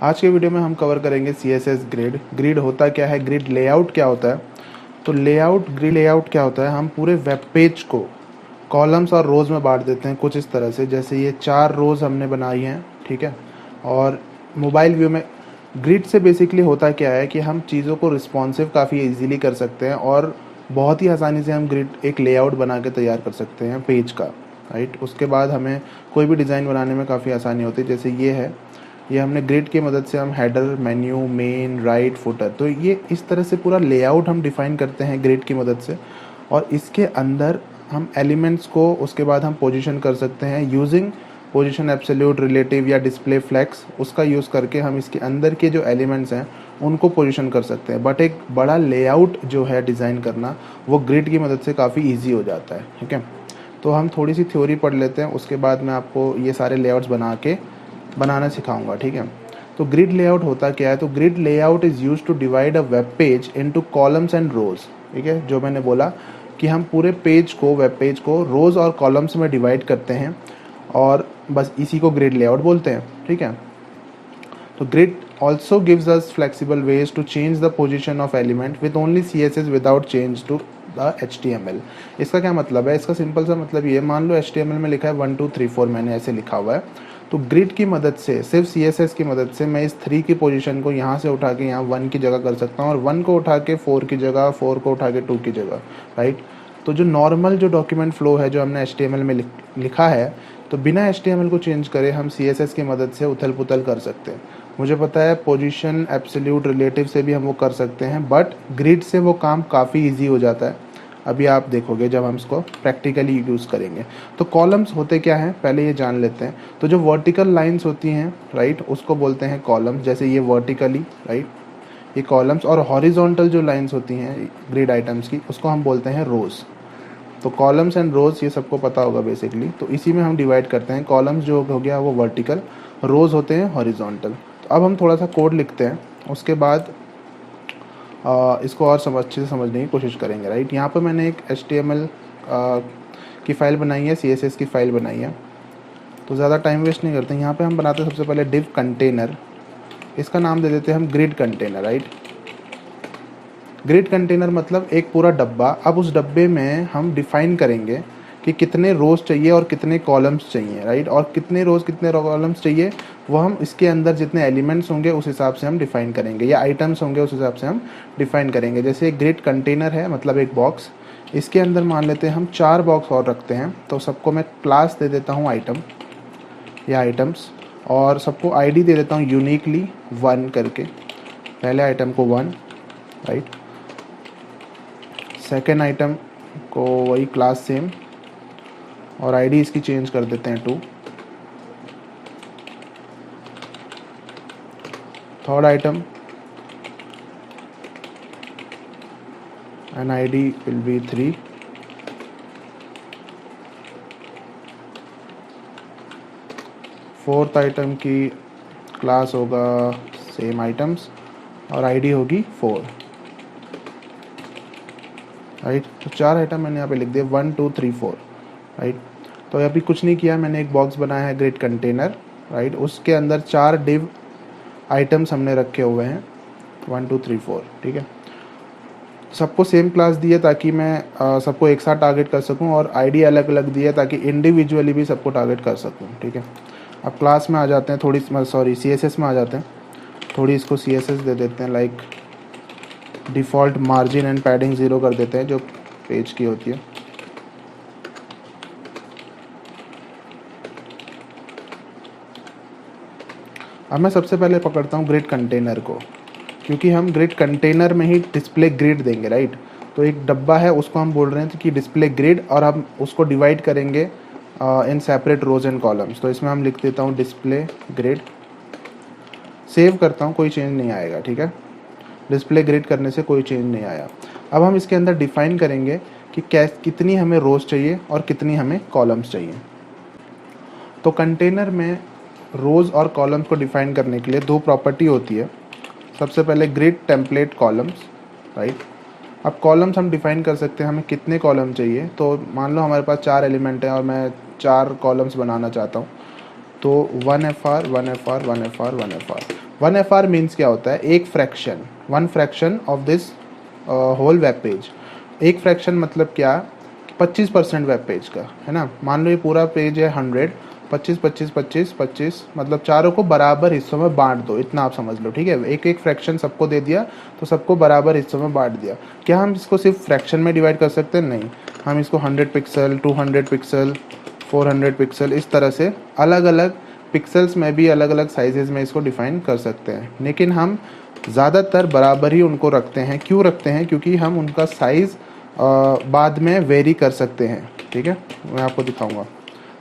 आज के वीडियो में हम कवर करेंगे CSS ग्रिड। ग्रिड होता क्या है, ग्रिड लेआउट क्या होता है। तो ग्रिड लेआउट क्या होता है, हम पूरे वेब पेज को कॉलम्स और रोज़ में बांट देते हैं कुछ इस तरह से। जैसे ये 4 रोज़ हमने बनाई हैं, ठीक है। और मोबाइल व्यू में ग्रिड से बेसिकली होता क्या है कि हम चीज़ों को रिस्पॉन्सिव काफ़ी इजीली कर सकते हैं और बहुत ही आसानी से हम ग्रिड एक लेआउट बना के तैयार कर सकते हैं पेज का, राइट। उसके बाद हमें कोई भी डिज़ाइन बनाने में काफ़ी आसानी होती है। जैसे ये है, ये हमने ग्रिड की मदद से हम header, menu, main, right, footer, तो ये इस तरह से पूरा लेआउट हम डिफ़ाइन करते हैं ग्रिड की मदद से। और इसके अंदर हम एलिमेंट्स को उसके बाद हम पोजीशन कर सकते हैं यूजिंग पोजीशन एब्सोल्यूट, रिलेटिव या डिस्प्ले फ्लेक्स। उसका यूज़ करके हम इसके अंदर के जो एलिमेंट्स हैं उनको पोजीशन कर सकते हैं। बट एक बड़ा लेआउट जो है डिज़ाइन करना, वो ग्रिड की मदद से काफ़ी ईजी हो जाता है, ठीक है। तो हम थोड़ी सी थ्योरी पढ़ लेते हैं, उसके बाद मैं आपको ये सारे लेआउट्स बनाना सिखाऊंगा, ठीक है। तो ग्रिड लेआउट होता क्या है, तो grid layout is use to divide a web page into columns and rows, ठीक है। जो मैंने बोला कि हम पूरे पेज को, वेब पेज को रोज और कॉलम्स में डिवाइड करते हैं और बस इसी को ग्रिड लेआउट बोलते हैं, ठीक है। तो grid also gives us flexible ways to change the position of element with only CSS without change to the HTML। इसका क्या मतलब है, इसका सिंपल सा मतलब ये, मान लो HTML में लिखा है 1 2 3 4, मैंने ऐसे लिखा हुआ है। तो ग्रिड की मदद से, सिर्फ CSS की मदद से मैं इस 3 की पोजीशन को यहाँ से उठा के यहाँ 1 की जगह कर सकता हूँ और 1 को उठा के 4 की जगह, 4 को उठा के 2 की जगह, राइट। तो जो नॉर्मल जो डॉक्यूमेंट फ्लो है जो हमने HTML में लिखा है, तो बिना HTML को चेंज करे हम CSS की मदद से उथल पुथल कर सकते हैं। मुझे पता है पोजीशन, एब्सोल्यूट, रिलेटिव से भी हम वो कर सकते हैं, बट ग्रिड से वो काम काफ़ी इजी हो जाता है। अभी आप देखोगे जब हम इसको प्रैक्टिकली यूज़ करेंगे। तो कॉलम्स होते क्या हैं, पहले ये जान लेते हैं। तो जो वर्टिकल लाइंस होती हैं, राइट, उसको बोलते हैं कॉलम्स। जैसे ये वर्टिकली, राइट, ये कॉलम्स। और हॉरिजॉन्टल जो लाइंस होती हैं ग्रिड आइटम्स की, उसको हम बोलते हैं रोज़। तो कॉलम्स एंड रोज़ ये सबको पता होगा बेसिकली। तो इसी में हम डिवाइड करते हैं। कॉलम्स जो हो गया वो वर्टिकल, रोज़ होते हैं हॉरिजॉन्टल। तो अब हम थोड़ा सा कोड लिखते हैं, उसके बाद इसको और अच्छे से समझने की कोशिश करेंगे, राइट। यहाँ पर मैंने एक HTML की फ़ाइल बनाई है, CSS की फ़ाइल बनाई है। तो ज़्यादा टाइम वेस्ट नहीं करते, यहाँ पे हम बनाते हैं सबसे पहले डिव कंटेनर। इसका नाम दे देते हैं हम grid container, right. Grid container मतलब एक पूरा डब्बा। अब उस डब्बे में हम डिफ़ाइन करेंगे कि कितने रोज़ चाहिए और कितने कॉलम्स चाहिए, राइट। और कितने रोज़ कितने कॉलम्स चाहिए वो हम इसके अंदर जितने एलिमेंट्स होंगे उस हिसाब से हम डिफ़ाइन करेंगे, या आइटम्स होंगे उस हिसाब से हम डिफ़ाइन करेंगे। जैसे एक ग्रिड कंटेनर है, मतलब एक बॉक्स, इसके अंदर मान लेते हैं हम 4 बॉक्स और रखते हैं। तो सबको मैं क्लास दे देता हूँ आइटम या आइटम्स, और सबको ID दे देता हूँ यूनिकली 1 करके। पहले आइटम को 1, राइट। सेकेंड आइटम को वही क्लास सेम, और ID इसकी चेंज कर देते हैं 2। Third item and ID will be 3। Fourth item की क्लास होगा सेम आइटम्स और ID होगी 4, राइट। तो 4 आइटम मैंने यहाँ पे लिख दिया, 1 2 3 4, राइट। तो अभी कुछ नहीं किया, मैंने एक बॉक्स बनाया है ग्रिड कंटेनर, राइट। उसके अंदर 4 डिव आइटम्स हमने रखे हुए हैं, 1 2 3 4, ठीक है। सबको सेम क्लास दी है ताकि मैं सबको एक साथ टारगेट कर सकूं, और ID अलग अलग दी है ताकि इंडिविजुअली भी सबको टारगेट कर सकूं, ठीक है। अब क्लास में आ जाते हैं, थोड़ी CSS में आ जाते हैं। थोड़ी इसको CSS दे देते हैं, like default margin and padding 0 कर देते हैं जो पेज की होती है। अब मैं सबसे पहले पकड़ता हूँ ग्रिड कंटेनर को, क्योंकि हम ग्रिड कंटेनर में ही डिस्प्ले ग्रिड देंगे, राइट। तो एक डब्बा है, उसको हम बोल रहे हैं कि डिस्प्ले ग्रिड, और हम उसको डिवाइड करेंगे in separate rows and columns. तो इसमें हम लिख देता हूँ डिस्प्ले ग्रिड। सेव करता हूँ, कोई चेंज नहीं आएगा, ठीक है। डिस्प्ले ग्रिड करने से कोई चेंज नहीं आया। अब हम इसके अंदर डिफ़ाइन करेंगे कि कितनी हमें रोज़ चाहिए और कितनी हमें कॉलम्स चाहिए। तो कंटेनर में रोज़ और कॉलम्स को डिफ़ाइन करने के लिए 2 प्रॉपर्टी होती है। सबसे पहले ग्रिड टेम्पलेट कॉलम्स, राइट। अब कॉलम्स हम डिफ़ाइन कर सकते हैं हमें कितने कॉलम चाहिए। तो मान लो हमारे पास 4 एलिमेंट हैं और मैं 4 कॉलम्स बनाना चाहता हूँ। तो 1 FR 1 FR 1 FR 1 FR, 1 FR means क्या होता है, एक fraction, 1 fraction of this whole web page. एक फ्रैक्शन मतलब क्या, 25% वेब पेज का, है ना। मान लो ये पूरा पेज है 100, 25 25 25 25 मतलब चारों को बराबर हिस्सों में बांट दो, इतना आप समझ लो, ठीक है। एक एक फ्रैक्शन सबको दे दिया तो सबको बराबर हिस्सों में बांट दिया। क्या हम इसको सिर्फ फ्रैक्शन में डिवाइड कर सकते हैं? नहीं, हम इसको 100 पिक्सल, 200 पिक्सल, 400 पिक्सल, इस तरह से अलग अलग पिक्सल्स में भी अलग अलग साइजेस में इसको डिफाइन कर सकते हैं। लेकिन हम ज़्यादातर बराबर ही उनको रखते हैं। क्यों रखते हैं? क्योंकि हम उनका साइज़ बाद में वेरी कर सकते हैं, ठीक है। मैं आपको दिखाऊंगा।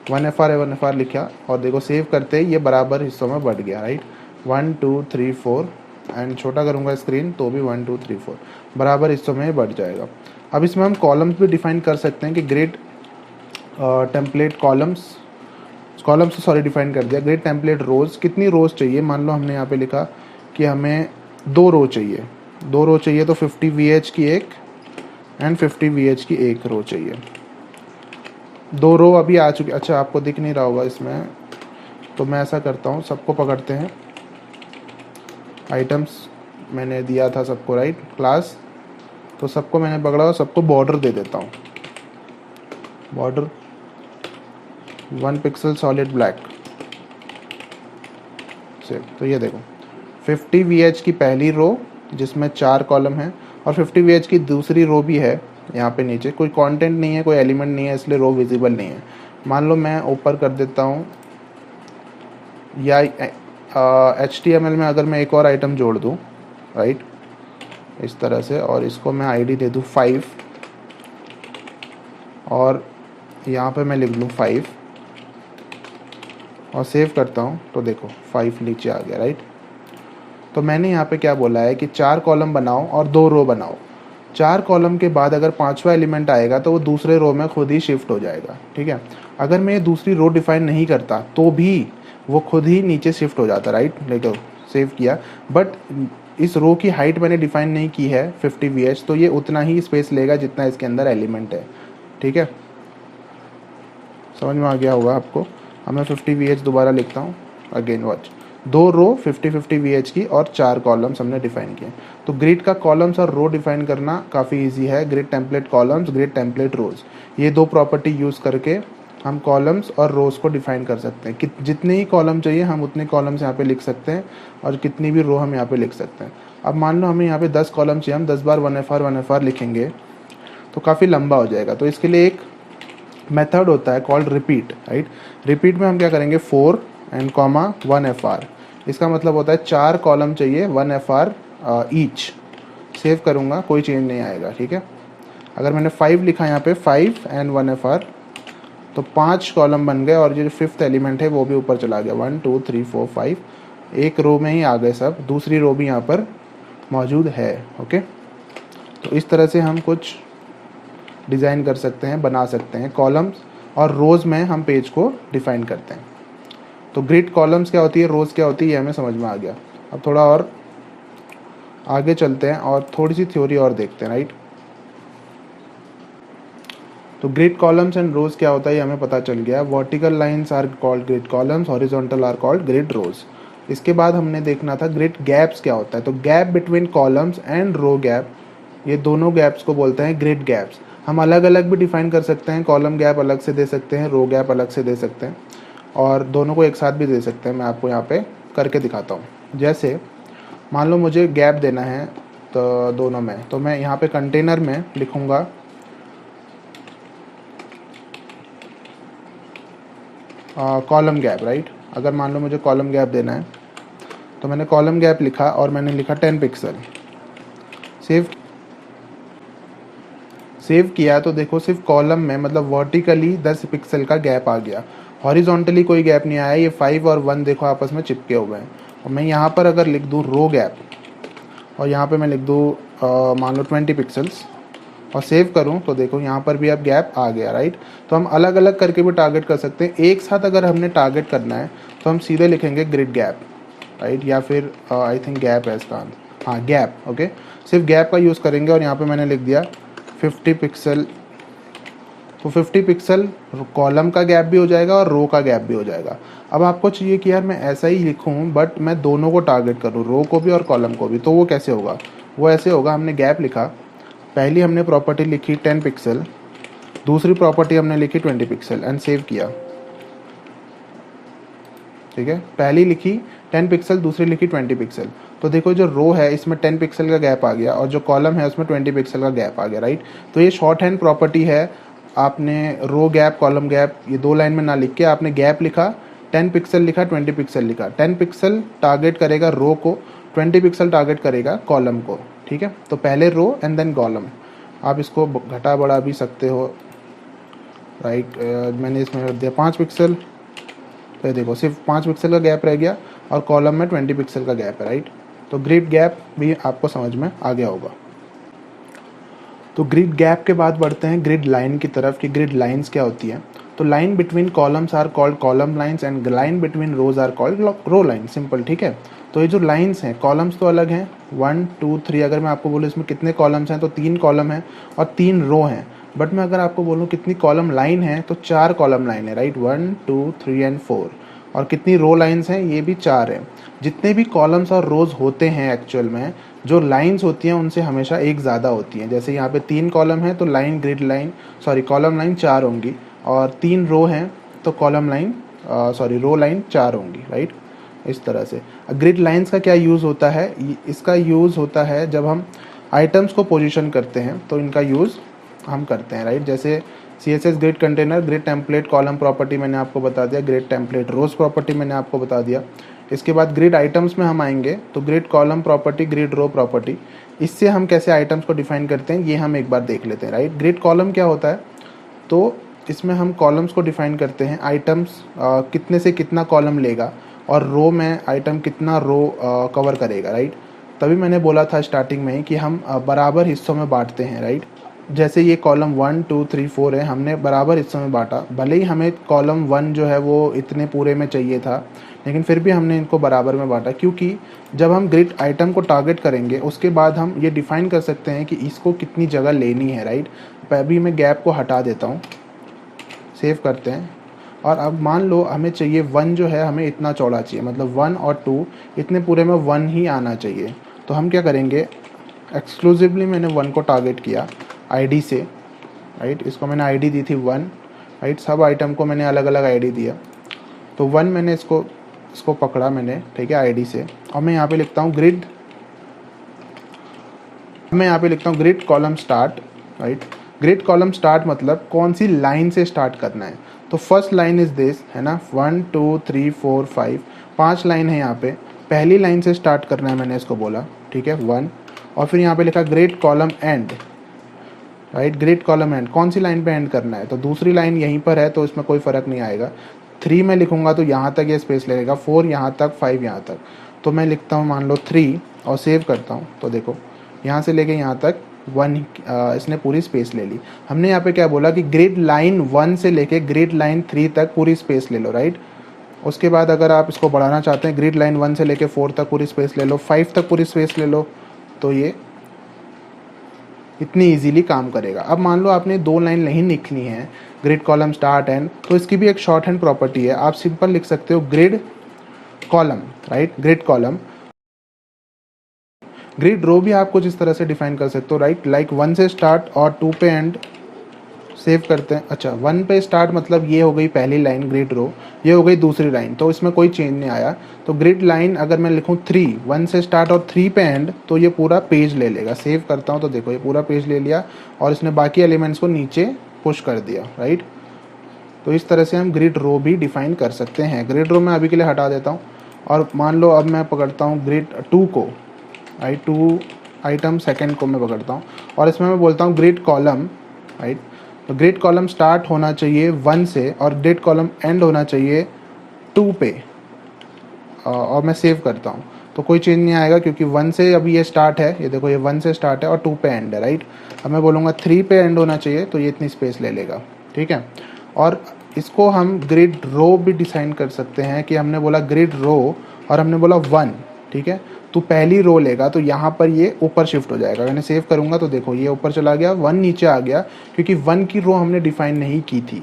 1 FR है, 1 FR लिखा और देखो सेव करते ही ये बराबर हिस्सों में बढ़ गया, राइट। 1 2 3 4 एंड छोटा करूँगा स्क्रीन तो भी 1 2 3 4 बराबर हिस्सों में बढ़ जाएगा। अब इसमें हम कॉलम्स भी डिफाइन कर सकते हैं कि ग्रिड टेम्पलेट कॉलम्स से सॉरी डिफाइन कर दिया। ग्रिड टेम्पलेट रोज़, कितनी रोज़ चाहिए? मान लो हमने यहाँ पे लिखा कि हमें 2 रो चाहिए, 2 रो चाहिए तो 50 VH की एक एंड 50 VH की एक रो चाहिए। 2 रो अभी आ चुकी। अच्छा, आपको दिख नहीं रहा होगा इसमें, तो मैं ऐसा करता हूँ, सबको पकड़ते हैं। आइटम्स मैंने दिया था सबको, राइट, क्लास, तो सबको मैंने पकड़ा और सबको बॉर्डर दे देता हूँ। बॉर्डर 1 पिक्सल सॉलिड ब्लैक से। तो ये देखो 50 VH की पहली रो जिसमें 4 कॉलम हैं और 50 VH की दूसरी रो भी है यहाँ पे नीचे। कोई कंटेंट नहीं है, कोई एलिमेंट नहीं है, इसलिए रो विजिबल नहीं है। मान लो मैं ऊपर कर देता हूँ, या HTML में अगर मैं एक और आइटम जोड़ दूँ, राइट, इस तरह से, और इसको मैं ID दे दूँ 5 और यहाँ पे मैं लिख लूँ 5 और सेव करता हूँ तो देखो 5 नीचे आ गया, राइट। तो मैंने यहाँ पे क्या बोला है कि 4 कॉलम बनाओ और 2 रो बनाओ। 4 कॉलम के बाद अगर 5वां एलिमेंट आएगा तो वो दूसरे रो में खुद ही शिफ्ट हो जाएगा, ठीक है। अगर मैं ये दूसरी रो डिफाइन नहीं करता तो भी वो खुद ही नीचे शिफ्ट हो जाता, राइट। देखो सेव किया, बट इस रो की हाइट मैंने डिफाइन नहीं की है 50 VH, तो ये उतना ही स्पेस लेगा जितना इसके अंदर एलिमेंट है, ठीक है। समझ में आ गया होगा आपको। अब मैं 50 VH दोबारा लिखता हूँ, अगेन वॉच, 2 रो 50 VH की और 4 कॉलम्स हमने डिफाइन किए। तो ग्रिड का कॉलम्स और रो डिफाइन करना काफ़ी इजी है। Grid template columns, grid template rows, ये 2 प्रॉपर्टी यूज़ करके हम कॉलम्स और रोज़ को डिफाइन कर सकते हैं कि जितने ही कॉलम चाहिए हम उतने कॉलम्स यहाँ पे लिख सकते हैं और कितनी भी रो हम यहाँ पे लिख सकते हैं। अब मान लो हमें यहाँ पे 10 कॉलम चाहिए, हम 10 बार 1 FR लिखेंगे तो काफ़ी लंबा हो जाएगा। तो इसके लिए एक मेथड होता है कॉल्ड रिपीट, राइट। रिपीट में हम क्या करेंगे, 4 एंड कॉमा 1 FR। इसका मतलब होता है 4 कॉलम चाहिए 1 FR ईच। सेव करूँगा, कोई चेंज नहीं आएगा, ठीक है। अगर मैंने 5 लिखा यहाँ पे, 5 एंड 1 FR, तो 5 कॉलम बन गए और जो 5th एलिमेंट है वो भी ऊपर चला गया। 1 2 3 4 5 एक रो में ही आ गए सब, दूसरी रो भी यहाँ पर मौजूद है, ओके। तो इस तरह से हम कुछ डिज़ाइन कर सकते हैं, बना सकते हैं। कॉलम्स और रोज़ में हम पेज को डिफाइन करते हैं। तो ग्रिड कॉलम्स क्या होती है, रोज़ क्या होती है, ये हमें समझ में आ गया। अब थोड़ा और आगे चलते हैं और थोड़ी सी थ्योरी और देखते हैं, राइट। तो ग्रिड कॉलम्स एंड रोज़ क्या होता है ये हमें पता चल गया। Vertical lines are called grid columns, horizontal are called grid rows. इसके बाद हमने देखना था ग्रिड गैप्स क्या होता है। तो gap between columns and row gap, ये दोनों गैप्स को बोलते हैं ग्रिड गैप्स। हम अलग अलग भी डिफाइन कर सकते हैं, कॉलम गैप अलग से दे सकते हैं, रो गैप अलग से दे सकते हैं, और दोनों को एक साथ भी दे सकते हैं। मैं आपको यहाँ पे करके दिखाता हूँ। जैसे मान लो मुझे गैप देना है तो दोनों में, तो मैं यहाँ पे कंटेनर में लिखूँगा कॉलम गैप, राइट। अगर मान लो मुझे कॉलम गैप देना है तो मैंने कॉलम गैप लिखा और मैंने लिखा 10 पिक्सल। सेव किया तो देखो सिर्फ कॉलम में मतलब वर्टिकली 10 पिक्सल का गैप आ गया, हॉरिजॉन्टली कोई गैप नहीं आया। ये 5 और 1 देखो आपस में चिपके हुए हैं। और मैं यहाँ पर अगर लिख दूँ रो गैप और यहाँ पे मैं लिख दूँ मान लो 20 पिक्सल्स और सेव करूँ तो देखो यहाँ पर भी अब गैप आ गया, राइट। तो हम अलग अलग करके भी टारगेट कर सकते हैं। एक साथ अगर हमने टारगेट करना है तो हम सीधे लिखेंगे ग्रिड गैप, राइट, या फिर आई थिंक गैप है इसका, हाँ गैप, ओके। सिर्फ गैप का यूज़ करेंगे और यहाँ पे मैंने लिख दिया 50 पिक्सल तो 50 पिक्सल कॉलम का गैप भी हो जाएगा और रो का गैप भी हो जाएगा। अब आपको चाहिए कि यार मैं ऐसा ही लिखूँ बट मैं दोनों को टारगेट करूँ, रो को भी और कॉलम को भी। तो वो कैसे होगा? वो ऐसे होगा, हमने गैप लिखा, पहली हमने प्रॉपर्टी लिखी 10 पिक्सल, दूसरी प्रॉपर्टी हमने लिखी 20 पिक्सल एंड सेव किया। ठीक है, पहली लिखी 10 पिक्सल, दूसरी लिखी 20 पिक्सल। तो देखो जो रो है इसमें 10 पिक्सल का गैप आ गया और जो कॉलम है उसमें 20 पिक्सल का गैप आ गया, राइट। तो ये शॉर्ट हैंड प्रॉपर्टी है। आपने रो गैप कॉलम गैप ये दो लाइन में ना लिख के आपने गैप लिखा, 10 पिक्सल लिखा, 20 पिक्सल लिखा। 10 पिक्सल टारगेट करेगा रो को, 20 पिक्सल टारगेट करेगा कॉलम को। ठीक है, तो पहले रो एंड देन कॉलम। आप इसको घटा बढ़ा भी सकते हो, राइट। मैंने इसमें रख दिया 5 पिक्सल, तो देखो सिर्फ 5 पिक्सल का गैप रह गया और कॉलम में 20 पिक्सल का गैप है, राइट। तो ग्रिड गैप भी आपको समझ में आ गया होगा। तो ग्रिड गैप के बाद बढ़ते हैं ग्रिड लाइन की तरफ कि ग्रिड लाइंस क्या होती है। तो line between columns are called column lines and line between rows are called row line. Simple, ठीक है। तो ये जो लाइंस हैं, कॉलम्स तो अलग हैं, 1 2 3। अगर मैं आपको बोलूँ इसमें कितने कॉलम्स हैं तो 3 कॉलम हैं और 3 रो हैं। बट मैं अगर आपको बोलूँ कितनी कॉलम लाइन है तो 4 कॉलम लाइन है, राइट। 1 2 3 एंड 4। और कितनी रो लाइंस हैं, ये भी 4 है। जितने भी कॉलम्स और रोज होते हैं एक्चुअल में, जो लाइंस होती हैं उनसे हमेशा एक ज़्यादा होती हैं। जैसे यहाँ पे 3 कॉलम है तो line grid line column line 4 होंगी, और 3 रो हैं तो कॉलम लाइन रो लाइन 4 होंगी, राइट। इस तरह से ग्रिड लाइंस का क्या यूज़ होता है? इसका यूज़ होता है जब हम आइटम्स को पोजीशन करते हैं तो इनका यूज़ हम करते हैं, राइट। जैसे CSS grid container, grid template column property मैंने आपको बता दिया, ग्रिड टेम्पलेट रोज प्रॉपर्टी मैंने आपको बता दिया। इसके बाद ग्रिड आइटम्स में हम आएंगे तो ग्रिड कॉलम प्रॉपर्टी, ग्रिड रो प्रॉपर्टी। इससे हम कैसे आइटम्स को डिफाइन करते हैं ये हम एक बार देख लेते हैं, राइट। ग्रिड कॉलम क्या होता है? तो इसमें हम कॉलम्स को डिफाइन करते हैं, आइटम्स कितने से कितना कॉलम लेगा और रो में आइटम कितना रो कवर करेगा, राइट। तभी मैंने बोला था स्टार्टिंग में ही कि हम बराबर हिस्सों में बांटते हैं, राइट। जैसे ये कॉलम 1 2 3 4 है, हमने बराबर हिस्सों में बांटा। भले ही हमें कॉलम 1 जो है वो इतने पूरे में चाहिए था, लेकिन फिर भी हमने इनको बराबर में बांटा, क्योंकि जब हम ग्रिड आइटम को टारगेट करेंगे उसके बाद हम ये डिफाइन कर सकते हैं कि इसको कितनी जगह लेनी है, राइट। अभी मैं गैप को हटा देता हूँ, सेव करते हैं। और अब मान लो हमें चाहिए 1 जो है हमें इतना चौड़ा चाहिए, मतलब 1 और 2 इतने पूरे में 1 ही आना चाहिए। तो हम क्या करेंगे, एक्सक्लूसिवली मैंने 1 को टारगेट किया आईडी से, राइट। इसको मैंने आईडी दी थी 1, राइट। सब आइटम को मैंने अलग अलग आईडी दिया। तो 1 मैंने इसको पकड़ा मैंने, ठीक है, आईडी से। और मैं यहाँ पे लिखता हूँ grid column start, right. Grid column start मतलब कौन सी लाइन से स्टार्ट करना है। तो फर्स्ट लाइन इज दिस, है ना, 1 2 3 4 5, 5 लाइन है यहाँ पे। पहली लाइन से स्टार्ट करना है, मैंने इसको बोला, ठीक है, 1। और फिर यहाँ पे लिखा grid column and, right. Grid column and कौन सी लाइन पे एंड करना है, तो दूसरी लाइन यहीं पर है तो इसमें कोई फ़र्क नहीं आएगा। 3 में लिखूंगा तो यहाँ तक ये स्पेस लगेगा, 4 यहाँ तक, 5 यहाँ तक। तो मैं लिखता हूँ मान लो 3 और सेव करता हूँ। तो देखो यहाँ से लेके यहाँ तक 1 इसने पूरी स्पेस ले ली। हमने यहाँ पे क्या बोला कि ग्रिड लाइन 1 से लेके ग्रिड लाइन 3 तक पूरी स्पेस ले लो, राइट। उसके बाद अगर आप इसको बढ़ाना चाहते हैं, ग्रिड लाइन 1 से लेके 4 तक पूरी स्पेस ले लो, 5 तक पूरी स्पेस ले लो, तो ये इतनी इजीली काम करेगा। अब मान लो आपने 2 लाइन नहीं लिखनी है, ग्रिड कॉलम स्टार्ट एंड, तो इसकी भी एक शॉर्ट हैंड प्रॉपर्टी है। आप सिंपल लिख सकते हो grid column, right. Grid column. Grid row भी आप कुछ इस तरह से डिफाइन कर सकते हो, राइट। लाइक 1 से स्टार्ट और 2 पे एंड। सेव करते हैं। अच्छा, 1 पे स्टार्ट मतलब ये हो गई पहली लाइन ग्रिड रो, ये हो गई दूसरी लाइन, तो इसमें कोई चेंज नहीं आया। तो ग्रिड लाइन अगर मैं लिखूँ 3, 1 से स्टार्ट और 3 पे एंड, तो ये पूरा पेज ले लेगा। सेव करता हूँ तो देखो ये पूरा पेज ले लिया और इसने बाकी एलिमेंट्स को नीचे पुश कर दिया, राइट। तो इस तरह से हम ग्रिड रो भी डिफाइन कर सकते हैं। ग्रिड रो मैं अभी के लिए हटा देता हूँ और मान लो अब मैं पकड़ता हूँ ग्रिड 2 को, राइट। 2 आइटम सेकेंड को मैं पकड़ता हूँ और इसमें मैं बोलता हूँ ग्रिड कॉलम, राइट। तो ग्रिड कॉलम स्टार्ट होना चाहिए 1 से और ग्रिड कॉलम एंड होना चाहिए 2 पे। और मैं सेव करता हूँ तो कोई चेंज नहीं आएगा, क्योंकि 1 से अभी ये स्टार्ट है, ये देखो ये 1 से स्टार्ट है और 2 पे एंड है, राइट। अब मैं बोलूँगा 3 पे एंड होना चाहिए, तो ये इतनी स्पेस ले लेगा, ठीक है। और इसको हम ग्रिड रो भी डिसाइन कर सकते हैं कि हमने बोला ग्रिड रो और हमने बोला 1, ठीक है। तो पहली रो लेगा तो यहाँ पर ये ऊपर शिफ्ट हो जाएगा। मैंने सेव करूँगा तो देखो ये ऊपर चला गया, 1 नीचे आ गया, क्योंकि 1 की रो हमने डिफाइन नहीं की थी,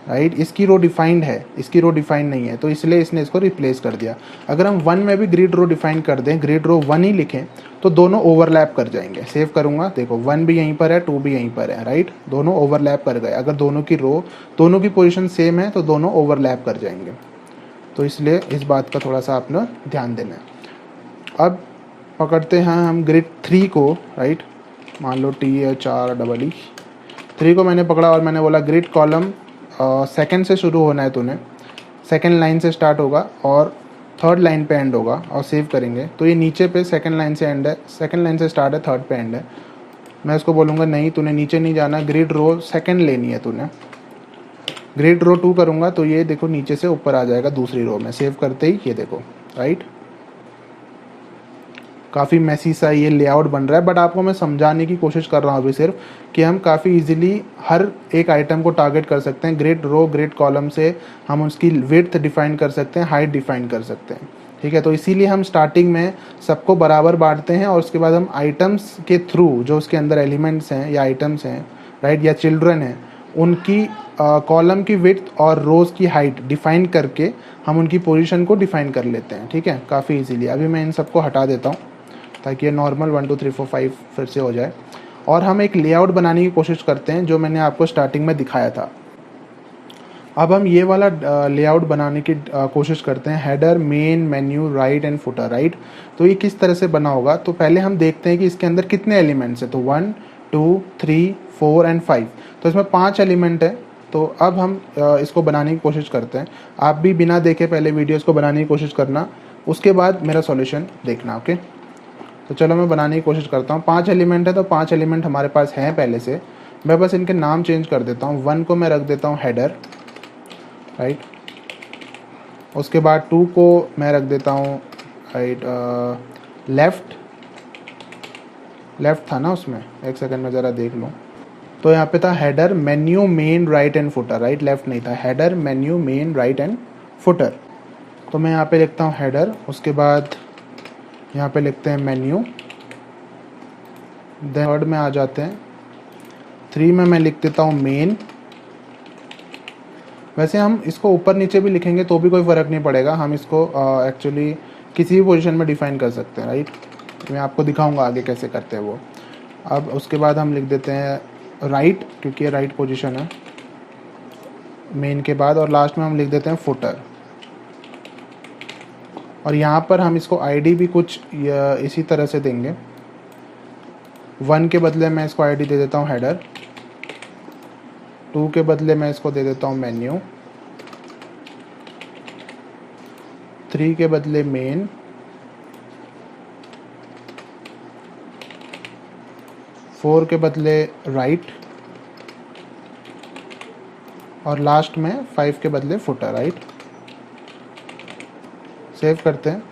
राइट। इसकी रो डिफाइंड है, इसकी रो डिफाइन नहीं है, तो इसलिए इसने इसको रिप्लेस कर दिया। अगर हम 1 में भी ग्रिड रो डिफाइन कर दें, ग्रिड रो 1 ही लिखें, तो दोनों ओवरलैप कर जाएंगे। सेव करूँगा, देखो 1 भी यहीं पर है, 2 भी यहीं पर है, राइट। दोनों ओवरलैप कर गए। अगर दोनों की रो, दोनों की पोजीशन सेम है तो दोनों ओवरलैप कर जाएंगे। तो इसलिए इस बात का थोड़ा सा आपने ध्यान देना है। अब पकड़ते हैं हम ग्रिड 3 को, राइट। मान लो टी है 4 डबल ई, 3 को मैंने पकड़ा और मैंने बोला ग्रिड कॉलम सेकंड से शुरू होना है तूने, सेकंड लाइन से स्टार्ट होगा और थर्ड लाइन पे एंड होगा, और सेव करेंगे तो ये नीचे पे सेकंड लाइन से एंड है, सेकंड लाइन से स्टार्ट है, थर्ड पे एंड है। मैं इसको बोलूँगा नहीं, तूने नीचे नहीं जाना, ग्रिड रो सेकंड लेनी है तूने। ग्रिड रो 2 करूँगा तो ये देखो नीचे से ऊपर आ जाएगा दूसरी रो में। सेव करते ही ये देखो, राइट। काफ़ी मैसी सा ये लेआउट बन रहा है, बट आपको मैं समझाने की कोशिश कर रहा हूँ अभी सिर्फ कि हम काफ़ी इजीली हर एक आइटम को टारगेट कर सकते हैं। ग्रिड रो, ग्रिड कॉलम से हम उसकी विड्थ डिफाइन कर सकते हैं, हाइट डिफाइन कर सकते हैं, ठीक है। तो इसीलिए हम स्टार्टिंग में सबको बराबर बांटते हैं और उसके बाद हम आइटम्स के थ्रू, जो उसके अंदर एलिमेंट्स हैं या आइटम्स हैं, राइट, या चिल्ड्रन हैं, उनकी कॉलम की विड्थ और रोज़ की हाइट डिफाइन करके हम उनकी पोजीशन को डिफाइन कर लेते हैं, ठीक है, काफ़ी इजीली। अभी मैं इन सबको हटा देता हूँ ताकि ये नॉर्मल 1 2 3 4 5 फिर से हो जाए। और हम एक लेआउट बनाने की कोशिश करते हैं जो मैंने आपको स्टार्टिंग में दिखाया था। अब हम ये वाला लेआउट बनाने की कोशिश करते हैं, header, main, menu, right and footer, right. तो ये किस तरह से बना होगा, तो पहले हम देखते हैं कि इसके अंदर कितने एलिमेंट्स हैं। तो 1 2 3 4 एंड 5, तो इसमें 5 एलिमेंट है। तो अब हम इसको बनाने की कोशिश करते हैं। आप भी बिना देखे पहले वीडियोज़ को बनाने की कोशिश करना, उसके बाद मेरा सॉल्यूशन देखना, ओके। तो चलो मैं बनाने की कोशिश करता हूँ। 5 एलिमेंट है तो 5 एलिमेंट हमारे पास हैं पहले से। मैं बस इनके नाम चेंज कर देता हूँ। 1 को मैं रख देता हूँ हेडर, राइट। उसके बाद 2 को मैं रख देता हूँ, राइट, लेफ्ट था ना उसमें, एक सेकंड में ज़रा देख लूँ। तो यहाँ पे था header, menu, main, right and footer, right, left नहीं था। Header, menu, main, right and footer. तो मैं यहाँ पे लिखता हूँ हेडर, उसके बाद यहाँ पे लिखते हैं मेन्यू, देन थर्ड में आ जाते हैं, 3 में मैं लिख देता हूँ मेन। वैसे हम इसको ऊपर नीचे भी लिखेंगे तो भी कोई फ़र्क नहीं पड़ेगा, हम इसको एक्चुअली किसी भी पोजीशन में डिफाइन कर सकते हैं, राइट। मैं आपको दिखाऊंगा आगे कैसे करते हैं वो। अब उसके बाद हम लिख देते हैं राइट, क्योंकि ये राइट पोजीशन है मेन के बाद, और लास्ट में हम लिख देते हैं फुटर। और यहाँ पर हम इसको आईडी भी कुछ इसी तरह से देंगे। 1 के बदले मैं इसको आईडी दे देता हूँ हेडर, 2 के बदले मैं इसको दे देता हूँ मेन्यू, 3 के बदले मेन, 4 के बदले राइट, और लास्ट में 5 के बदले फुटर, राइट। सेव करते हैं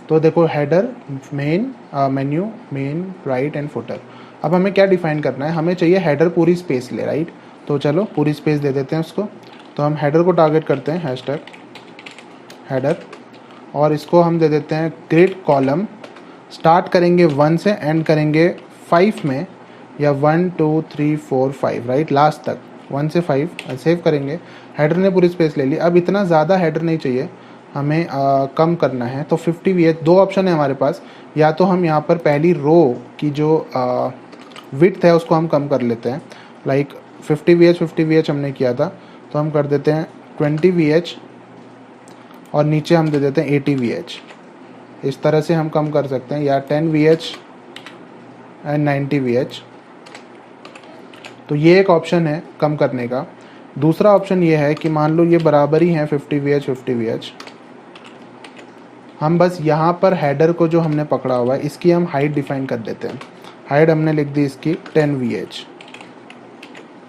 तो देखो header, main, menu, main, right and footer. अब हमें क्या डिफाइन करना है, हमें चाहिए हेडर पूरी स्पेस ले, राइट। तो चलो पूरी स्पेस दे देते हैं उसको। तो हम हेडर को टारगेट करते हैं, हैशटैग हेडर, और इसको हम दे देते हैं ग्रिड कॉलम। स्टार्ट करेंगे 1 से, एंड करेंगे 5 में, या 1 2 3 4 5, राइट, लास्ट तक 1 से 5। सेव करेंगे, हेडर ने पूरी स्पेस ले ली। अब इतना ज़्यादा हेडर नहीं चाहिए हमें, कम करना है। तो 50 VH, 2 ऑप्शन है हमारे पास। या तो हम यहाँ पर पहली रो की जो विड्थ है उसको हम कम कर लेते हैं, लाइक 50 VH हमने किया था, तो हम कर देते हैं 20 VH, और नीचे हम दे देते हैं 80 VH। इस तरह से हम कम कर सकते हैं, या 10 VH एंड 90 VH। तो ये एक ऑप्शन है कम करने का। दूसरा ऑप्शन ये है कि मान लो ये बराबर ही है 50 VH, हम बस यहाँ पर हेडर को जो हमने पकड़ा हुआ है इसकी हम हाइट डिफाइन कर देते हैं। हाइट हमने लिख दी इसकी 10 VH।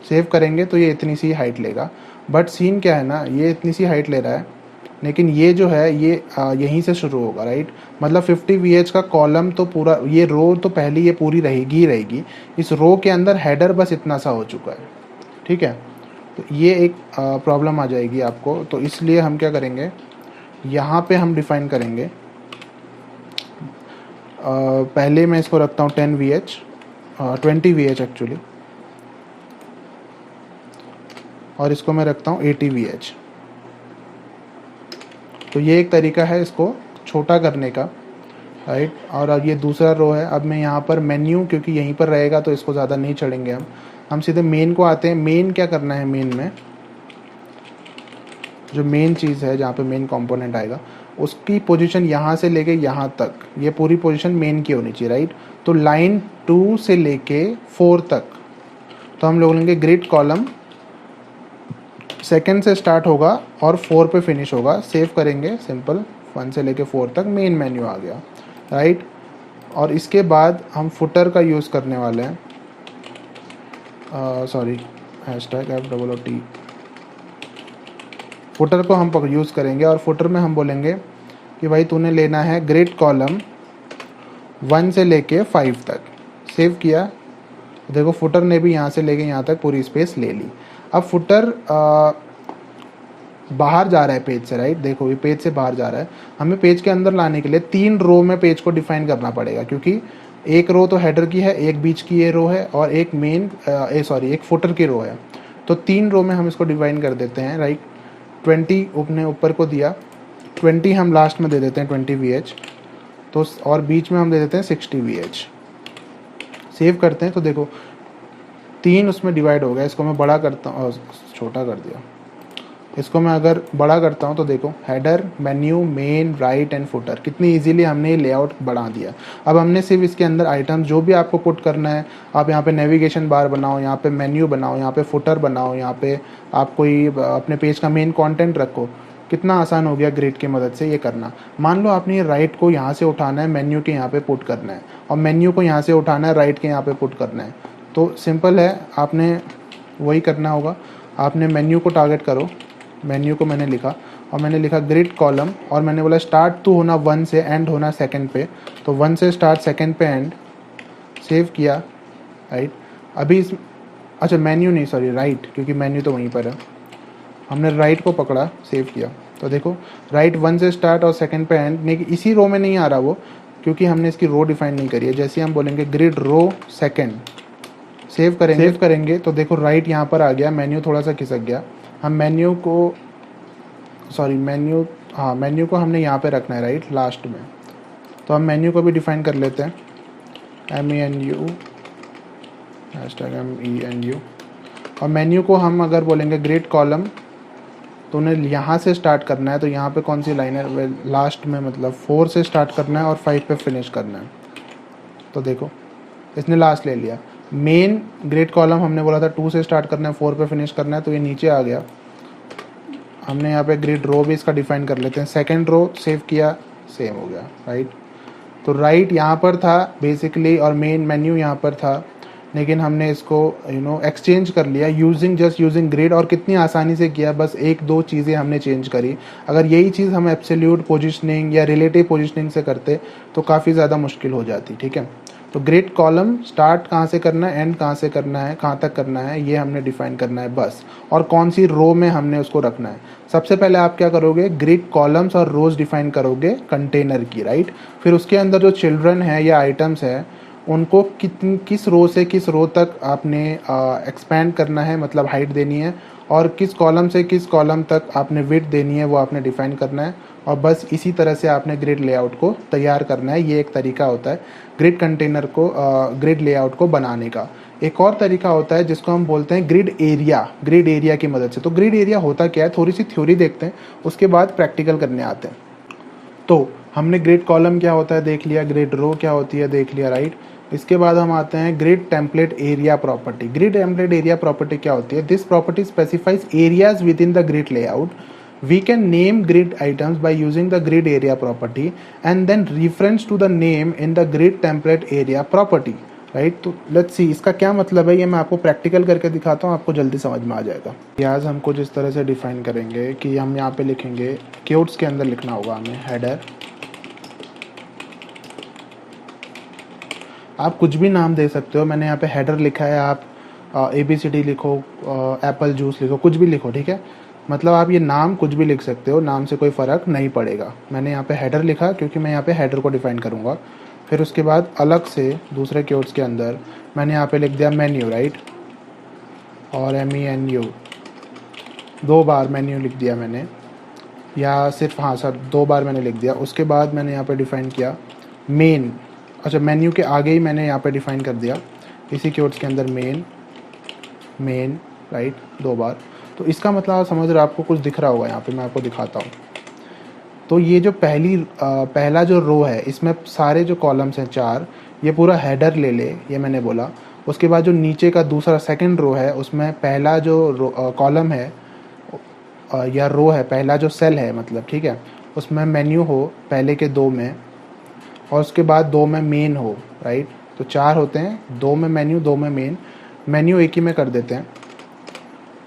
सेव करेंगे तो ये इतनी सी हाइट लेगा। बट सीन क्या है ना, ये इतनी सी हाइट ले रहा है, लेकिन ये जो है ये यहीं से शुरू होगा, राइट। मतलब 50 VH का कॉलम तो पूरा, ये रो तो पहली ये पूरी रहेगी। इस रो के अंदर हेडर बस इतना सा हो चुका है, ठीक है। तो ये एक प्रॉब्लम आ जाएगी आपको। तो इसलिए हम क्या करेंगे, यहाँ पे हम डिफाइन करेंगे पहले मैं इसको रखता हूँ 10 VH 20 VH एक्चुअली, और इसको मैं रखता हूँ 80 VH। तो ये एक तरीका है इसको छोटा करने का, राइट। और अब ये दूसरा रो है। अब मैं यहाँ पर मेन्यू, क्योंकि यहीं पर रहेगा तो इसको ज़्यादा नहीं चढ़ेंगे हम सीधे मेन को आते हैं। मेन क्या करना है, मेन में जो मेन चीज़ है जहाँ पे मेन कंपोनेंट आएगा उसकी पोजीशन यहाँ से लेके यहाँ तक, ये पूरी पोजीशन मेन की होनी चाहिए, राइट। तो लाइन 2 से लेके 4 तक, तो हम लोग लेंगे ग्रिड कॉलम, सेकंड से स्टार्ट होगा और 4 पे फिनिश होगा। सेव करेंगे, सिंपल 1 से लेके 4 तक मेन मेन्यू आ गया, राइट। और इसके बाद हम फुटर का यूज़ करने वाले हैं, सॉरी #FOOT, फुटर को हम यूज़ करेंगे। और फुटर में हम बोलेंगे कि भाई तूने लेना है ग्रिड कॉलम 1 से लेके 5 तक। सेव किया, देखो फुटर ने भी यहाँ से लेके यहाँ तक पूरी स्पेस ले ली। अब फुटर बाहर जा रहा है पेज से, राइट। देखो ये पेज से बाहर जा रहा है, हमें पेज के अंदर लाने के लिए 3 रो में पेज को डिफाइन करना पड़ेगा, क्योंकि एक रो तो हेडर की है, एक बीच की ये रो है और एक एक फुटर की रो है। तो 3 रो में हम इसको डिफाइन कर देते हैं, राइट। 20 अपने ऊपर को दिया, 20 हम लास्ट में दे देते हैं 20 VH, तो और बीच में हम दे देते हैं 60 VH। सेव करते हैं तो देखो 3 उसमें डिवाइड हो गया। इसको मैं बड़ा करता हूँ, छोटा कर दिया। इसको मैं अगर बड़ा करता हूँ तो देखो header, menu, main, right and footer, कितनी इजीली हमने लेआउट बढ़ा दिया। अब हमने सिर्फ इसके अंदर आइटम जो भी आपको पुट करना है, आप यहाँ पे नेविगेशन बार बनाओ, यहाँ पे मेन्यू बनाओ, यहाँ पे फुटर बनाओ, यहाँ पे आप कोई अपने पेज का मेन कंटेंट रखो। कितना आसान हो गया ग्रिड की मदद से ये करना। मान लो आपने ये राइट को यहाँ से उठाना है, मेन्यू के यहाँ पे पुट करना है, और मेन्यू को यहाँ से उठाना है, राइट के यहाँ पे पुट करना है। तो सिंपल है, आपने वही करना होगा। आपने मेन्यू को टारगेट करो, मेन्यू को मैंने लिखा और मैंने लिखा ग्रिड कॉलम, और मैंने बोला स्टार्ट तो होना 1 से, एंड होना सेकंड पे। तो 1 से स्टार्ट, सेकंड पे एंड। सेव किया, राइट। अभी अच्छा मेन्यू नहीं, सॉरी राइट, क्योंकि मेन्यू तो वहीं पर है। हमने राइट को पकड़ा, सेव किया, तो देखो राइट 1 से स्टार्ट और सेकंड पे एंड। नहीं, इसी रो में नहीं आ रहा वो, क्योंकि हमने इसकी रो डिफाइन नहीं करी है। जैसे हम बोलेंगे ग्रिड रो सेकंड, सेव करेंगे तो देखो राइट यहाँ पर आ गया, मेन्यू थोड़ा सा खिसक गया। हम मेन्यू को हमने यहाँ पे रखना है, राइट, लास्ट में। तो हम मेन्यू को भी डिफाइन कर लेते हैं, MENU, #MENU। और मेन्यू को हम अगर बोलेंगे ग्रिड कॉलम, तो उन्हें यहाँ से स्टार्ट करना है। तो यहाँ पे कौन सी लाइन है, लास्ट में, मतलब 4 से स्टार्ट करना है और 5 पे फिनिश करना है। तो देखो इसने लास्ट ले लिया। मेन ग्रिड कॉलम हमने बोला था 2 से स्टार्ट करना है, 4 पे फिनिश करना है, तो ये नीचे आ गया। हमने यहाँ पे ग्रिड रो भी इसका डिफाइन कर लेते हैं। सेकंड रो, सेव किया, सेम हो गया, राइट। तो राइट यहाँ पर था बेसिकली, और मेन मेन्यू यहाँ पर था, लेकिन हमने इसको एक्सचेंज कर लिया यूजिंग ग्रिड। और कितनी आसानी से किया, बस 1-2 चीज़ें हमने चेंज करी। अगर यही चीज़ हम एब्सोल्यूट पोजीशनिंग या रिलेटिव पोजीशनिंग से करते तो काफ़ी ज़्यादा मुश्किल हो जाती, ठीक है। तो ग्रिड कॉलम स्टार्ट कहाँ से करना है, एंड कहाँ से करना है, कहाँ तक करना है, ये हमने डिफाइन करना है बस। और कौन सी रो में हमने उसको रखना है। सबसे पहले आप क्या करोगे, ग्रिड कॉलम्स और रोज डिफाइन करोगे कंटेनर की, राइट। फिर उसके अंदर जो चिल्ड्रन है या आइटम्स है, उनको किस रो से किस रो तक आपने एक्सपैंड करना है, मतलब हाइट देनी है, और किस कॉलम से किस कॉलम तक आपने विड्थ देनी है, वो आपने डिफाइन करना है। और बस इसी तरह से आपने ग्रिड लेआउट को तैयार करना है। ये एक तरीका होता है ग्रिड कंटेनर को, ग्रिड लेआउट को बनाने का। एक और तरीका होता है जिसको हम बोलते हैं ग्रिड एरिया की मदद से। तो ग्रिड एरिया होता क्या है, थोड़ी सी थ्योरी देखते हैं, उसके बाद प्रैक्टिकल करने आते हैं। तो हमने ग्रिड कॉलम क्या होता है देख लिया, ग्रिड रो क्या होती है देख लिया, राइट। इसके बाद हम आते हैं grid template area property. Grid template area property क्या होती है, this property specifies areas with in the grid layout. We can name grid items by using the grid area property and then reference to the name in the grid template area property, right? तो let's see इसका क्या मतलब है, ये मैं आपको practical करके दिखाता हूँ, आपको जल्दी समझ में आ जाएगा। आज हम कुछ इस तरह से डिफाइन करेंगे कि हम यहाँ पे लिखेंगे, कीवर्ड्स के अंदर लिखना होगा हमें हेडर। आप कुछ भी नाम दे सकते हो, मैंने यहाँ पे हेडर लिखा है, आप ABCD लिखो, एप्पल जूस लिखो, कुछ भी लिखो, ठीक है। मतलब आप ये नाम कुछ भी लिख सकते हो, नाम से कोई फ़र्क नहीं पड़ेगा। मैंने यहाँ पे हेडर लिखा क्योंकि मैं यहाँ पे हेडर को डिफाइन करूँगा। फिर उसके बाद अलग से दूसरे कीवर्ड्स के अंदर मैंने यहाँ पे लिख दिया मेन्यू, राइट, और MENU, 2 बार मेन्यू लिख दिया मैंने, या सिर्फ, हाँ सर 2 बार मैंने लिख दिया। उसके बाद मैंने यहाँ पे डिफ़ाइन किया मेन, अच्छा मेन्यू के आगे ही मैंने यहाँ पे डिफ़ाइन कर दिया इसी कीवर्ड्स के अंदर मेन, राइट, 2 बार। तो इसका मतलब आप समझ रहे हो, आपको कुछ दिख रहा होगा यहाँ पे, मैं आपको दिखाता हूँ। तो ये जो पहला जो रो है, इसमें सारे जो कॉलम्स हैं 4, ये पूरा हेडर ले ले, ये मैंने बोला। उसके बाद जो नीचे का दूसरा सेकंड रो है, उसमें पहला जो कॉलम है या रो है, पहला जो सेल है मतलब, ठीक है, उसमें मेन्यू हो पहले के 2 में, और उसके बाद 2 में मेन हो, राइट। तो 4 होते हैं, 2 में मेन्यू, 2 में मेन। मेन्यू एक ही में कर देते हैं,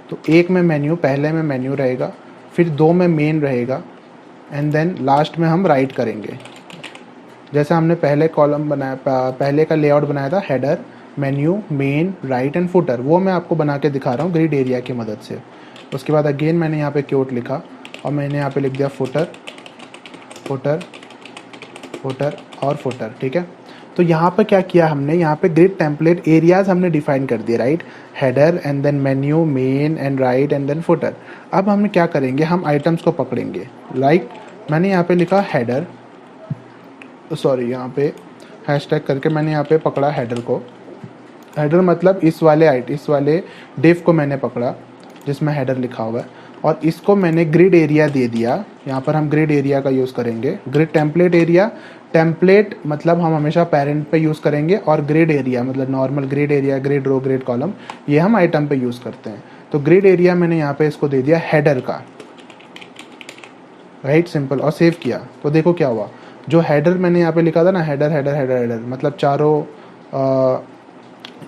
तो 1 में मेन्यू, पहले में मेन्यू रहेगा, फिर 2 में मेन रहेगा, एंड देन लास्ट में हम राइट करेंगे। जैसे हमने पहले कॉलम बनाया, पहले का लेआउट बनाया था, header, menu, main, right and footer, वो मैं आपको बना के दिखा रहा हूँ ग्रिड एरिया की मदद से। उसके बाद अगेन मैंने यहाँ पे कीवर्ड लिखा और मैंने यहाँ पे लिख दिया फुटर और फुटर, ठीक है। तो यहाँ पर क्या किया हमने, यहाँ पे ग्रिड टेम्पलेट एरियाज हमने डिफाइन कर दिए, right, header and then menu, main and right and then footer. अब हम क्या करेंगे, हम आइटम्स को पकड़ेंगे, लाइक मैंने यहाँ पे लिखा हेडर, सॉरी यहाँ पे हैशटैग करके मैंने यहाँ पे पकड़ा हेडर को। हेडर मतलब इस वाले डिव को मैंने पकड़ा जिसमें हेडर लिखा हुआ है, और इसको मैंने ग्रिड एरिया दे दिया। यहाँ पर हम ग्रिड एरिया का यूज़ करेंगे, ग्रिड टेम्पलेट एरिया, टेम्पलेट मतलब हम हमेशा पेरेंट पे यूज़ करेंगे, और ग्रिड एरिया मतलब नॉर्मल ग्रिड एरिया, ग्रिड रो, ग्रिड कॉलम, ये हम आइटम पे यूज़ करते हैं। तो ग्रिड एरिया मैंने यहाँ पे इसको दे दिया हेडर का, राइट, सिंपल, और सेव किया। तो देखो क्या हुआ, जो हेडर मैंने यहाँ पे लिखा था ना, हेडर मतलब चारों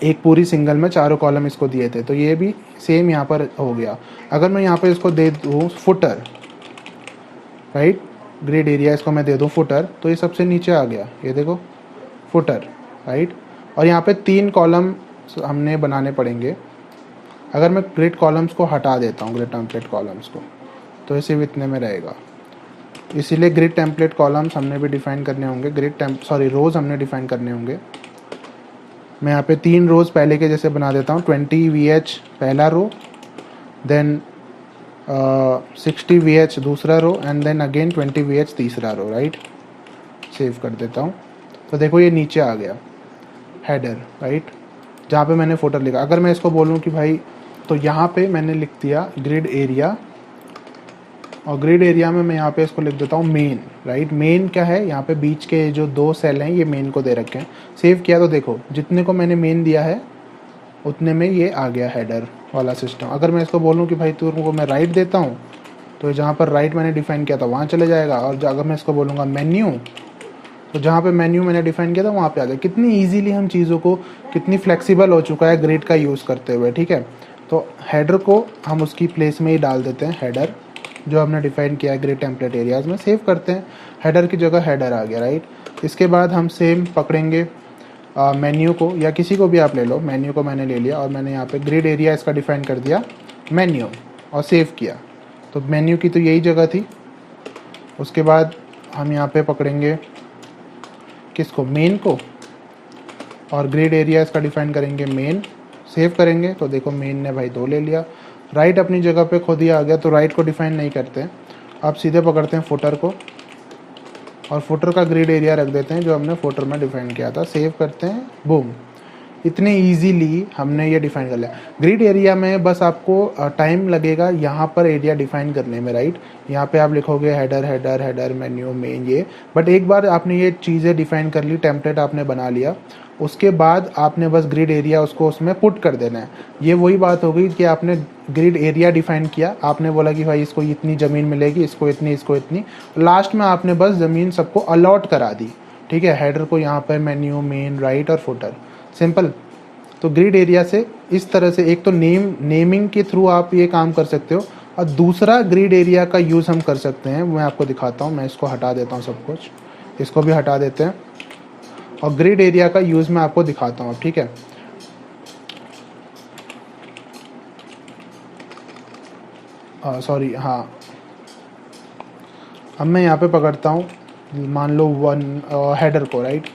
एक पूरी सिंगल में चारों कॉलम इसको दिए थे, तो ये भी सेम यहाँ पर हो गया। अगर मैं यहाँ पे इसको दे दूँ फुटर, राइट, ग्रिड एरिया इसको मैं दे दूँ फुटर, तो ये सबसे नीचे आ गया, ये देखो फुटर, राइट। और यहाँ पे 3 कॉलम हमने बनाने पड़ेंगे। अगर मैं ग्रिड कॉलम्स को हटा देता हूँ, ग्रिड टेम्पलेट कॉलम्स को, तो इसे भी इतने में रहेगा। इसीलिए ग्रिड टेम्पलेट कॉलम्स हमने भी डिफाइन करने होंगे, रोज़ हमने डिफाइन करने होंगे। मैं यहाँ पे 3 रोज़ पहले के जैसे बना देता हूँ, 20 VH पहला रो, देन 60 VH दूसरा रो, एंड देन अगेन 20 VH तीसरा रो, राइट। सेव कर देता हूँ, तो देखो ये नीचे आ गया हेडर, राइट, जहाँ पे मैंने फुटर लिखा। अगर मैं इसको बोलूँ कि भाई, तो यहाँ पे मैंने लिख दिया ग्रिड एरिया, और ग्रिड एरिया में मैं यहाँ पे इसको लिख देता हूँ मेन, राइट। मेन क्या है, यहाँ पे बीच के जो 2 सेल हैं ये मेन को दे रखे हैं। सेव किया तो देखो जितने को मैंने मेन दिया है उतने में ये आ गया हेडर वाला सिस्टम। अगर मैं इसको बोलूँ कि भाई तुमको मैं राइट देता हूँ, तो जहाँ पर राइट मैंने डिफाइन किया था वहाँ चले जाएगा, और अगर मैं इसको बोलूँगा मेन्यू, तो जहाँ पे मेन्यू मैंने डिफाइन किया था वहाँ पे आ जाए। कितनी इजीली हम चीज़ों को, कितनी फ्लेक्सिबल हो चुका है ग्रिड का यूज़ करते हुए, ठीक है। तो हेडर को हम उसकी प्लेस में ही डाल देते हैं, हेडर जो हमने डिफाइन किया है ग्रिड टेम्पलेट एरियाज में, सेव करते हैं, हेडर की जगह हेडर आ गया, राइट। इसके बाद हम सेम पकड़ेंगे मेन्यू को, या किसी को भी आप ले लो, मेन्यू को मैंने ले लिया और मैंने यहाँ पे ग्रिड एरिया इसका डिफाइन कर दिया मेन्यू, और सेव किया। तो मेन्यू की तो यही जगह थी। उसके बाद हम यहाँ पे पकड़ेंगे किसको, मेन को, और ग्रिड एरिया इसका डिफाइन करेंगे मेन, सेव करेंगे। तो देखो मेन ने भाई 2 ले लिया, राइट अपनी जगह पे खुद ही आ गया, तो राइट को डिफाइन नहीं करते, अब सीधे पकड़ते हैं फुटर को, और फुटर का ग्रिड एरिया रख देते हैं जो हमने फुटर में डिफाइन किया था, सेव करते हैं, बूम। इतने इजीली हमने ये डिफाइन कर लिया। ग्रिड एरिया में बस आपको टाइम लगेगा यहाँ पर एरिया डिफाइन करने में, राइट। यहाँ पे आप लिखोगे हेडर मेन्यू मेन, ये, बट एक बार आपने ये चीज़ें डिफाइन कर ली, टेम्पलेट आपने बना लिया, उसके बाद आपने बस ग्रिड एरिया उसको उसमें पुट कर देना है। ये वही बात हो गई कि आपने ग्रिड एरिया डिफाइन किया, आपने बोला कि भाई इसको इतनी ज़मीन मिलेगी, इसको इतनी, लास्ट में आपने बस ज़मीन सबको अलॉट करा दी, ठीक है। हेडर को यहाँ पर मेन्यू, मेन, राइट और फुटर, सिंपल। तो ग्रिड एरिया से इस तरह से एक तो नेमिंग के थ्रू आप ये काम कर सकते हो, और दूसरा ग्रिड एरिया का यूज़ हम कर सकते हैं, मैं आपको दिखाता हूँ। मैं इसको हटा देता हूँ, सब कुछ इसको भी हटा देते हैं, और ग्रिड एरिया का यूज़ मैं आपको दिखाता हूँ, ठीक है। सॉरी, हाँ, अब मैं यहाँ पे पकड़ता हूँ, मान लो हेडर को, राइट,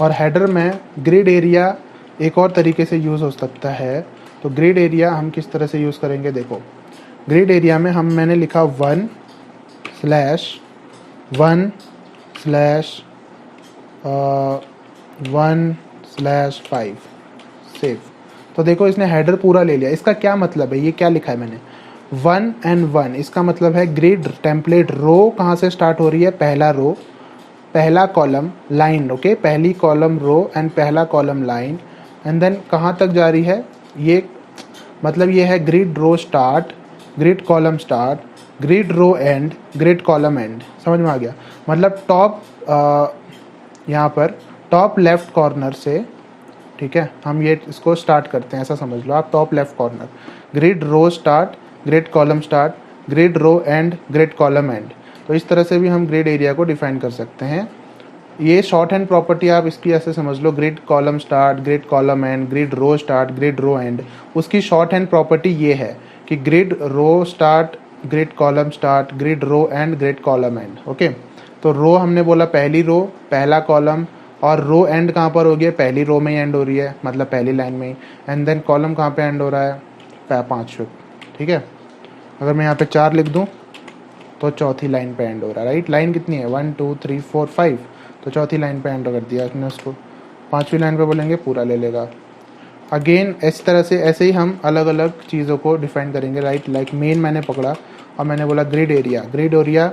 और हेडर में ग्रिड एरिया एक और तरीके से यूज़ हो सकता है। तो ग्रिड एरिया हम किस तरह से यूज़ करेंगे, देखो ग्रिड एरिया में मैंने लिखा 1/1/1/5 सेव। तो देखो इसने हेडर पूरा ले लिया। इसका क्या मतलब है, ये क्या लिखा है मैंने 1 and 1, इसका मतलब है ग्रिड टेम्पलेट रो कहाँ से स्टार्ट हो रही है, पहला रो, पहला कॉलम लाइन, ओके, पहली कॉलम रो एंड पहला कॉलम लाइन, एंड देन कहाँ तक जा रही है, ये मतलब ये है grid row start, grid column start, grid row end, grid column end. समझ में आ गया, मतलब टॉप यहाँ पर टॉप लेफ्ट कॉर्नर से, ठीक है, हम ये इसको स्टार्ट करते हैं, ऐसा समझ लो आप, top left corner, grid row start, grid column start, grid row end, grid column end. तो इस तरह से भी हम ग्रिड एरिया को डिफाइन कर सकते हैं। ये शॉर्ट हैंड प्रॉपर्टी आप इसकी ऐसे समझ लो, grid column start, grid column end, grid row start, grid row end. उसकी शॉर्ट हैंड प्रॉपर्टी ये है कि grid row start, grid column start, grid row end, grid column end, okay. तो रो हमने बोला पहली रो, पहला कॉलम, और रो एंड कहाँ पर हो गया, पहली रो में ही एंड हो रही है, मतलब पहली लाइन में ही। एंड देन कॉलम कहाँ पे एंड हो रहा है, 5 पे, ठीक है। अगर मैं यहाँ पे 4 लिख दूँ तो चौथी लाइन पे एंड हो रहा है, राइट। लाइन कितनी है, 1 2 3 4 5, तो चौथी लाइन पे एंड कर दिया इसने उसको। 5वीं लाइन पे बोलेंगे पूरा ले लेगा। अगेन इस तरह से ऐसे ही हम अलग अलग चीज़ों को डिफाइन करेंगे, राइट। लाइक मेन मैंने पकड़ा और मैंने बोला grid area, grid area,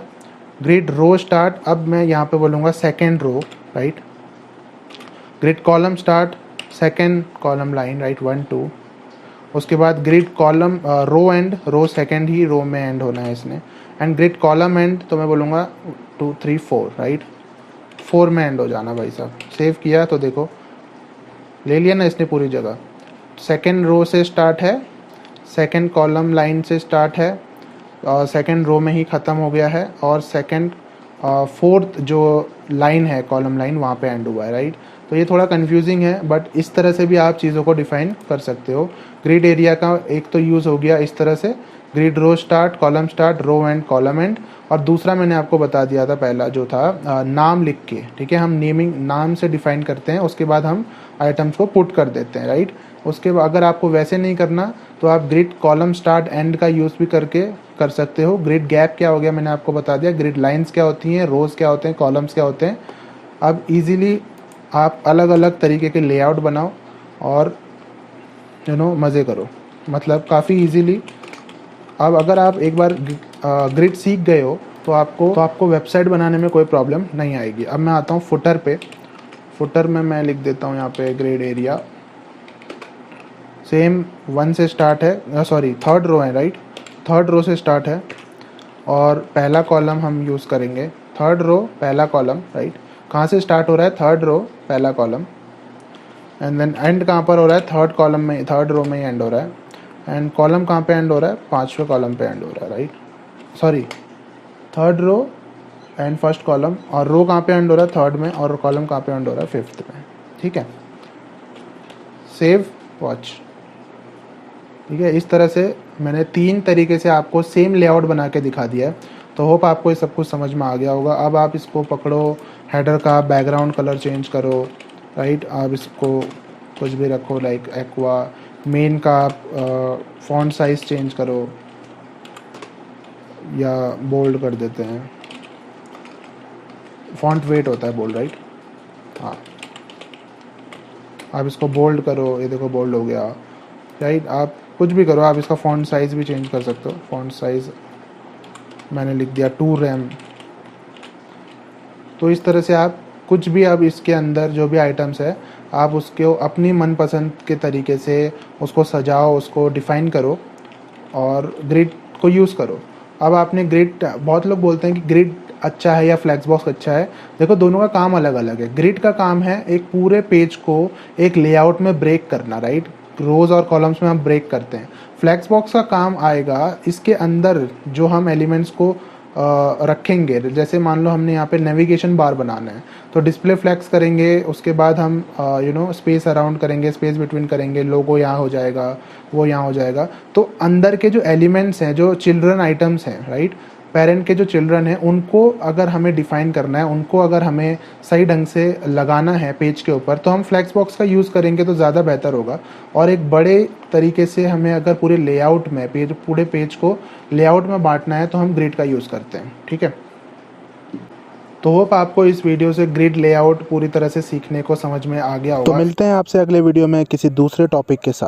grid row start, अब मैं यहाँ पे बोलूँगा second row, right. Grid column start, second column line, right, 1 2। उसके बाद grid column row end, row second ही रो में एंड होना है इसने। एंड ग्रिड कॉलम एंड तो मैं बोलूँगा 2 3 4, राइट, 4 में एंड हो जाना भाई साहब। सेव किया तो देखो ले लिया ना इसने पूरी जगह। सेकेंड रो से स्टार्ट है, सेकेंड कॉलम लाइन से स्टार्ट है, और सेकेंड रो में ही ख़त्म हो गया है, और सेकेंड फोर्थ जो लाइन है कॉलम लाइन वहाँ पे एंड हुआ है, राइट। तो ये थोड़ा कंफ्यूजिंग है, बट इस तरह से भी आप चीज़ों को डिफाइन कर सकते हो। ग्रिड एरिया का एक तो यूज़ हो गया इस तरह से, grid row start, column start, row end, column end. और दूसरा मैंने आपको बता दिया था पहला जो था नाम लिख के, ठीक है, हम नेमिंग नाम से डिफाइन करते हैं, उसके बाद हम आइटम्स को पुट कर देते हैं, राइट। उसके बाद अगर आपको वैसे नहीं करना तो आप ग्रिड कॉलम स्टार्ट एंड का यूज़ भी करके कर सकते हो। ग्रिड गैप क्या हो गया मैंने आपको बता दिया, ग्रिड लाइंस क्या होती हैं, रोज़ क्या होते हैं, कॉलम्स क्या होते हैं। अब इजीली आप अलग अलग तरीके के लेआउट बनाओ और मज़े करो, मतलब काफ़ी इजीली। अब अगर आप एक बार ग्रिड सीख गए हो तो आपको वेबसाइट बनाने में कोई प्रॉब्लम नहीं आएगी। अब मैं आता हूँ फुटर पे। फुटर में मैं लिख देता हूँ यहाँ पे ग्रिड एरिया, सेम 1 से स्टार्ट है, सॉरी थर्ड रो है, राइट, थर्ड रो से स्टार्ट है, और पहला कॉलम हम यूज़ करेंगे, थर्ड रो पहला कॉलम, राइट। कहाँ से स्टार्ट हो रहा है, थर्ड रो पहला कॉलम, एंड देन एंड कहाँ पर हो रहा है, थर्ड कॉलम में, थर्ड रो में ही एंड हो रहा है। एंड कॉलम कहाँ पे एंड हो रहा है, 5वें कॉलम पे एंड हो रहा है, right, sorry third row end first column, और रो कहाँ पे एंड हो रहा है, थर्ड में, और कॉलम कहाँ पे एंड हो रहा है, 5th में, ठीक है। सेव, वॉच, ठीक है। इस तरह से मैंने 3 तरीके से आपको सेम लेआउट बना के दिखा दिया है। तो होप आपको ये सब कुछ समझ में आ गया होगा। अब आप इसको पकड़ो, हेडर का बैकग्राउंड कलर चेंज करो, राइट, आप इसको कुछ भी रखो, लाइक एक्वा, मेन का आप फॉन्ट साइज चेंज करो या बोल्ड कर देते हैं, फॉन्ट वेट होता है बोल्ड, राइट, हाँ, आप इसको बोल्ड करो, ये देखो बोल्ड हो गया, राइट। आप कुछ भी करो, आप इसका फॉन्ट साइज़ भी चेंज कर सकते हो। फॉन्ट साइज़ मैंने लिख दिया 2 रैम। तो इस तरह से आप कुछ भी, अब इसके अंदर जो भी आइटम्स है आप उसको अपनी मनपसंद के तरीके से उसको सजाओ, उसको डिफ़ाइन करो और ग्रिड को यूज़ करो। अब आपने ग्रिड, बहुत लोग बोलते हैं कि ग्रिड अच्छा है या फ्लैक्स बॉक्स अच्छा है। देखो दोनों का काम अलग अलग है। ग्रिड का काम है एक पूरे पेज को एक लेआउट में ब्रेक करना, राइट, रोज़ और कॉलम्स में हम ब्रेक करते हैं। फ्लैक्स बॉक्स का काम आएगा इसके अंदर जो हम एलिमेंट्स को रखेंगे। जैसे मान लो हमने यहाँ पे नेविगेशन बार बनाना है तो डिस्प्ले फ्लैक्स करेंगे, उसके बाद हम स्पेस अराउंड करेंगे, स्पेस बिटवीन करेंगे, लोगो यहाँ हो जाएगा, वो यहाँ हो जाएगा। तो अंदर के जो एलिमेंट्स हैं, जो चिल्ड्रन आइटम्स हैं, राइट, पेरेंट के जो चिल्ड्रन हैं उनको अगर हमें डिफाइन करना है, उनको अगर हमें सही ढंग से लगाना है पेज के ऊपर, तो हम फ्लेक्स बॉक्स का यूज़ करेंगे तो ज़्यादा बेहतर होगा। और एक बड़े तरीके से हमें अगर पूरे लेआउट में पूरे पेज को लेआउट में बांटना है तो हम ग्रिड का यूज़ करते हैं। ठीक है, तो होप आपको इस वीडियो से ग्रिड लेआउट पूरी तरह से सीखने को समझ में आ गया होगा। तो मिलते हैं आपसे अगले वीडियो में किसी दूसरे टॉपिक के साथ।